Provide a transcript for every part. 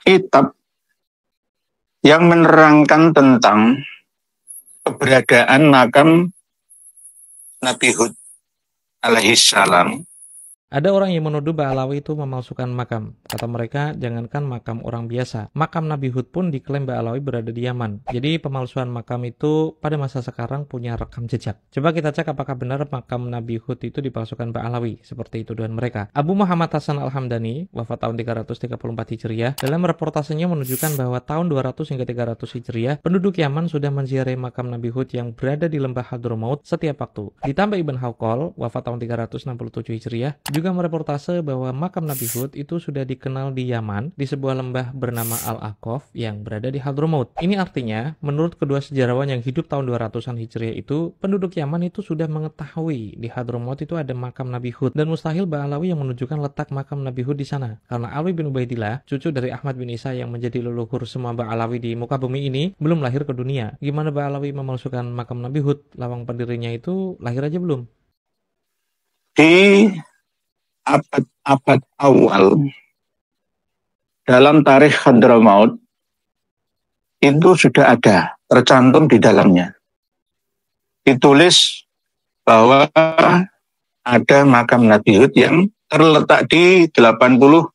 kitab yang menerangkan tentang keberadaan makam Nabi Hud alaihissalam. Ada orang yang menuduh Ba'alawi itu memalsukan makam. Kata mereka, jangankan makam orang biasa, makam Nabi Hud pun diklaim Ba'alawi berada di Yaman. Jadi pemalsuan makam itu pada masa sekarang punya rekam jejak. Coba kita cek apakah benar makam Nabi Hud itu dipalsukan Ba'alawi, seperti tuduhan mereka. Abu Muhammad Hasan Al-Hamdani, wafat tahun 334 Hijriah, dalam reportasenya menunjukkan bahwa tahun 200 hingga 300 Hijriah, penduduk Yaman sudah menziarahi makam Nabi Hud yang berada di lembah Hadramaut setiap waktu. Ditambah Ibn Hawqal, wafat tahun 367 Hijriah, juga mereportase bahwa makam Nabi Hud itu sudah dikenal di Yaman di sebuah lembah bernama Al-Aqaf yang berada di Hadramaut. Ini artinya, menurut kedua sejarawan yang hidup tahun 200-an Hijriah itu, penduduk Yaman itu sudah mengetahui di Hadramaut itu ada makam Nabi Hud, dan mustahil Ba'alawi yang menunjukkan letak makam Nabi Hud di sana. Karena Alwi bin Ubaidillah, cucu dari Ahmad bin Isa yang menjadi leluhur semua Ba'alawi di muka bumi ini, belum lahir ke dunia. Gimana Ba'alawi memalsukan makam Nabi Hud? Lawang pendirinya itu lahir aja belum. Di abad awal dalam tarikh Hadramaut itu sudah ada tercantum di dalamnya, ditulis bahwa ada makam Nabi Hud yang terletak di 80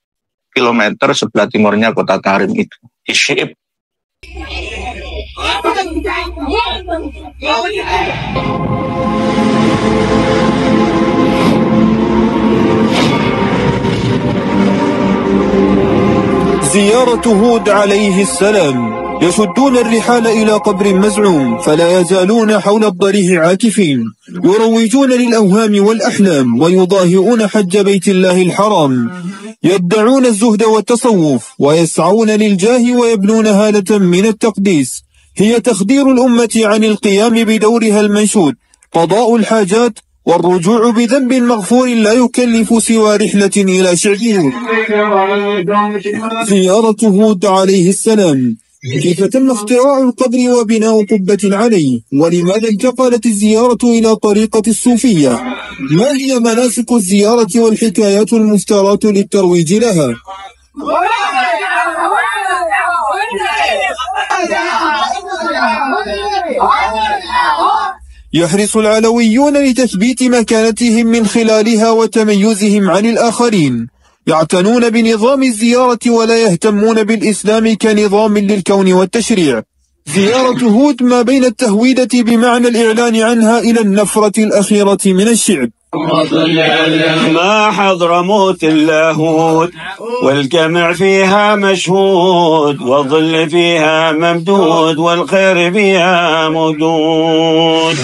km sebelah timurnya kota Tarim itu, di Syi'ib. زيارة هود عليه السلام. يشدون الرحال إلى قبر مزعوم فلا يزالون حول الضريح عاكفين، يروجون للأوهام والأحلام ويضاهئون حج بيت الله الحرام، يدعون الزهد والتصوف ويسعون للجاه ويبنون هالة من التقديس هي تخدير الأمة عن القيام بدورها المنشود، قضاء الحاجات والرجوع بذنب مغفور لا يكلف سوى رحلة إلى شعبه. زيارة هود عليه السلام. كيف تم اختراع القبر وبناء قبة عليه؟ ولماذا انتقلت الزيارة إلى طريقة الصوفية؟ ما هي مناسك الزيارة والحكايات المفترات للترويج لها؟ يحرص العلويون لتثبيت مكانتهم من خلالها وتميزهم عن الآخرين، يعتنون بنظام الزيارة ولا يهتمون بالإسلام كنظام للكون والتشريع. زيارة هود ما بين التهويدة بمعنى الإعلان عنها إلى النفرة الأخيرة من الشعب. ما حضرموت إلا هود، والجمع فيها مشهود، والظل فيها ممدود، والخير فيها مودود.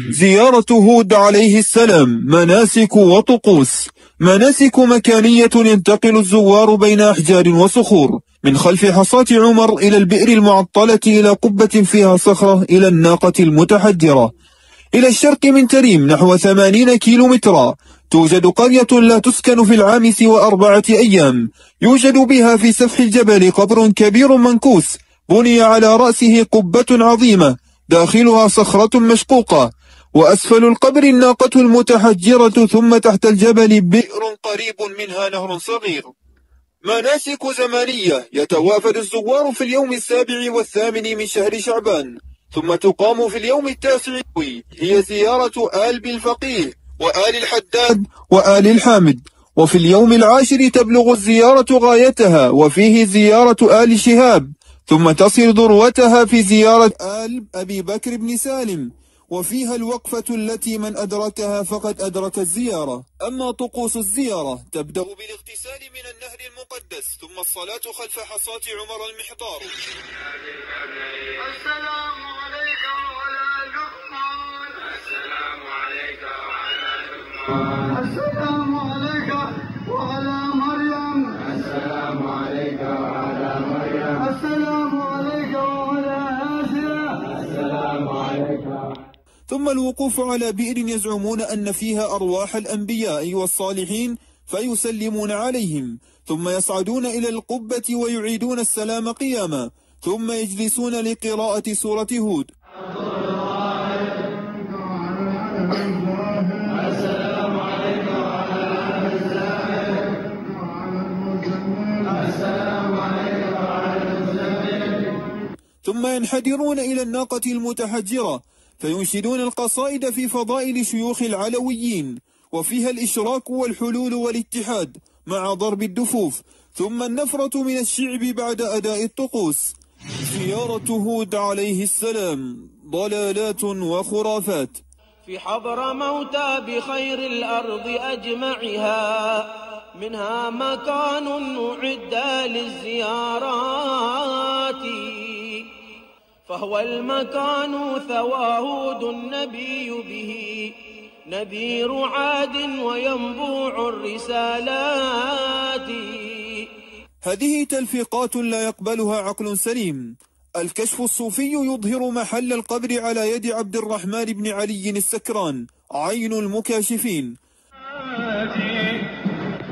زيارة هود عليه السلام مناسك وطقوس. مناسك مكانية ينتقل الزوار بين أحجار وصخور، من خلف حصاة عمر إلى البئر المعطلة إلى قبة فيها صخرة إلى الناقة المتحجرة. إلى الشرق من تريم نحو 80 كيلومترا توجد قرية لا تسكن في العام سوى 4 أيام، يوجد بها في سفح الجبل قبر كبير منكوس بني على رأسه قبة عظيمة داخلها صخرة مشقوقة، وأسفل القبر الناقة المتحجرة، ثم تحت الجبل بئر قريب منها نهر صغير. مناسك زمانية. يتوافد الزوار في اليوم 7 و8 من شهر شعبان، ثم تقام في اليوم 9 هي زيارة آل بالفقيه وآل الحداد وآل الحامد، وفي اليوم 10 تبلغ الزيارة غايتها وفيه زيارة آل شهاب، ثم تصل ذروتها في زيارة آل أبي بكر بن سالم، وفيها الوقفة التي من أدركها فقد أدرك الزيارة. أما طقوس الزيارة تبدأ بالاغتسال من النهر المقدس، ثم الصلاة خلف حصاة عمر المحضار. السلام عليك وعلى لقمان، السلام عليك وعلى لقمان، السلام عليك وعلى مريم، السلام عليك وعلى مريم، السلام عليك وعلى آسيا، السلام عليك. ثم الوقوف على بئر يزعمون أن فيها أرواح الأنبياء والصالحين فيسلمون عليهم، ثم يصعدون إلى القبة ويعيدون السلام قياما، ثم يجلسون لقراءة سورة هود. السلام عليك وعلى السلام عليك وعلى ثم ينحدرون إلى الناقة المتحجرة فينشدون القصائد في فضائل شيوخ العلويين، وفيها الإشراك والحلول والاتحاد مع ضرب الدفوف، ثم النفرة من الشعب بعد أداء الطقوس. زيارة هود عليه السلام ضلالات وخرافات. في حضرموت بخير الأرض أجمعها منها مكان أعد للزيارات، فهو المكان ثوى هود النبي به نذير عاد وينبوع الرسالات. هذه تلفيقات لا يقبلها عقل سليم. الكشف الصوفي يظهر محل القبر على يد عبد الرحمن بن علي السكران عين المكاشفين.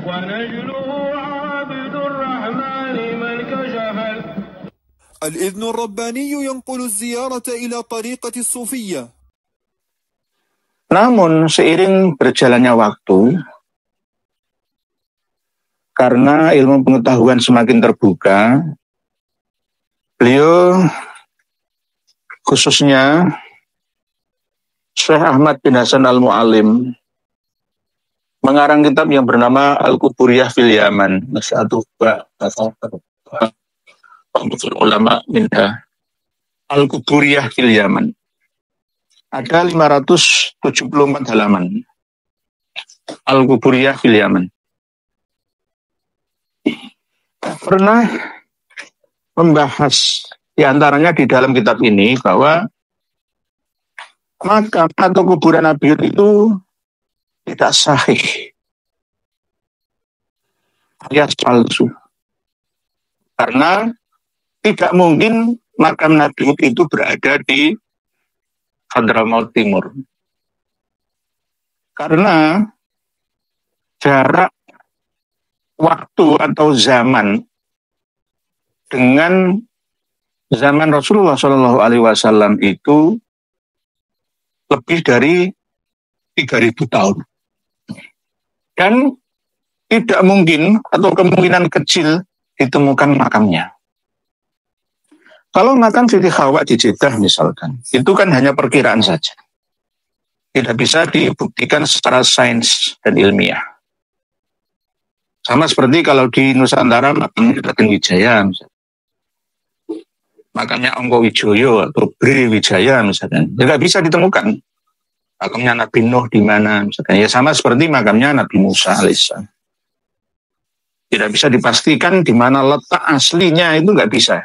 ونجله عبد الرحمن من كشف. الإذن الرباني ينقل الزيارة إلى طريقة الصوفية. Namun seiring berjalannya waktu, karena ilmu pengetahuan semakin terbuka, beliau khususnya Syekh Ahmad bin Hasan Al-Mu'alim mengarang kitab yang bernama Al-Quburiyah fil Yaman, satu ulama minha Al-Quburiyah fil Yaman. Ada 574 halaman. Al-Quburiyah fil Yaman. Pernah membahas diantaranya di dalam kitab ini bahwa makam atau kuburan Nabi Hud itu tidak sahih, alias palsu. Karena tidak mungkin makam Nabi Hud itu berada di Hadramaut Timur. Karena jarak waktu atau zaman dengan zaman Rasulullah SAW itu lebih dari 3.000 tahun. Dan tidak mungkin atau kemungkinan kecil ditemukan makamnya. Kalau makam Siti Hawa di Jeddah misalkan, itu kan hanya perkiraan saja. Tidak bisa dibuktikan secara sains dan ilmiah. Sama seperti kalau di Nusantara makamnya Raden Wijaya misalkan. Makamnya Ongko Wijoyo atau Bri Wijaya misalkan. Tidak bisa ditemukan. Makamnya Nabi Nuh di mana misalkan. Ya sama seperti makamnya Nabi Musa alaihissalam. Tidak bisa dipastikan di mana letak aslinya, itu nggak bisa.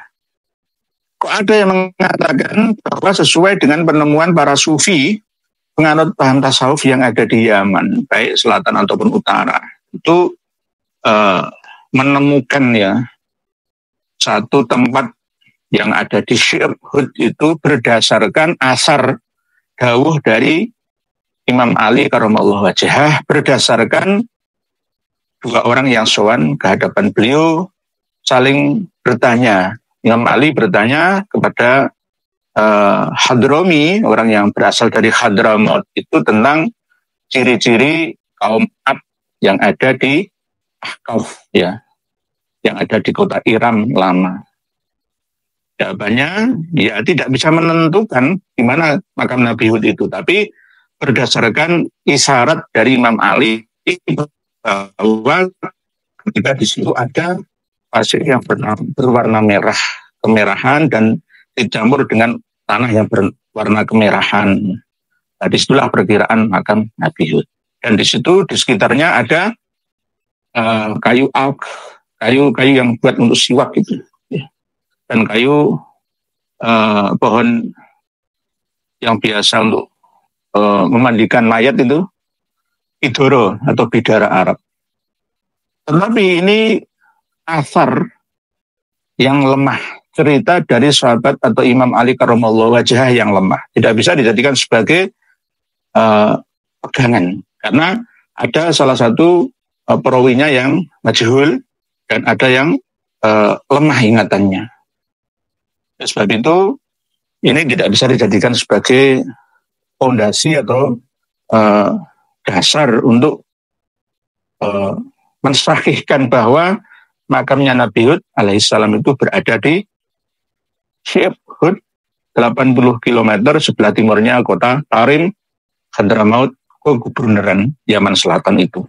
Kok ada yang mengatakan bahwa sesuai dengan penemuan para sufi penganut paham tasawuf yang ada di Yaman, baik selatan ataupun utara, itu menemukan ya satu tempat yang ada di Syekh Hud itu berdasarkan asar dawuh dari Imam Ali karramallahu wajhah, berdasarkan dua orang yang sowan ke hadapan beliau saling bertanya. Imam Ali bertanya kepada Hadrami, orang yang berasal dari Hadramaut, itu tentang ciri-ciri kaum Ad yang ada di Ahqaf, ya, yang ada di kota Iram lama. Jawabannya, ya tidak bisa menentukan di mana makam Nabi Hud itu, tapi berdasarkan isyarat dari Imam Ali bahwa ketika di situ ada pasir yang berwarna merah, kemerahan, dan dicampur dengan tanah yang berwarna kemerahan. Nah, disitulah perkiraan makam Nabi Hud. Dan di situ di sekitarnya ada kayu alk, kayu yang buat untuk siwak itu, dan kayu pohon yang biasa untuk memandikan mayat itu, idoro atau bidara Arab. Tetapi ini asar yang lemah, cerita dari sahabat atau Imam Ali karramallahu wajhah yang lemah, tidak bisa dijadikan sebagai pegangan, karena ada salah satu perawinya yang majhul dan ada yang lemah ingatannya. Sebab itu ini tidak bisa dijadikan sebagai fondasi atau dasar untuk mensahihkan bahwa makamnya Nabi Hud alaihissalam itu berada di Syekh Hud 80 km sebelah timurnya kota Tarim, Hadramaut, keguberneran Yaman Selatan itu.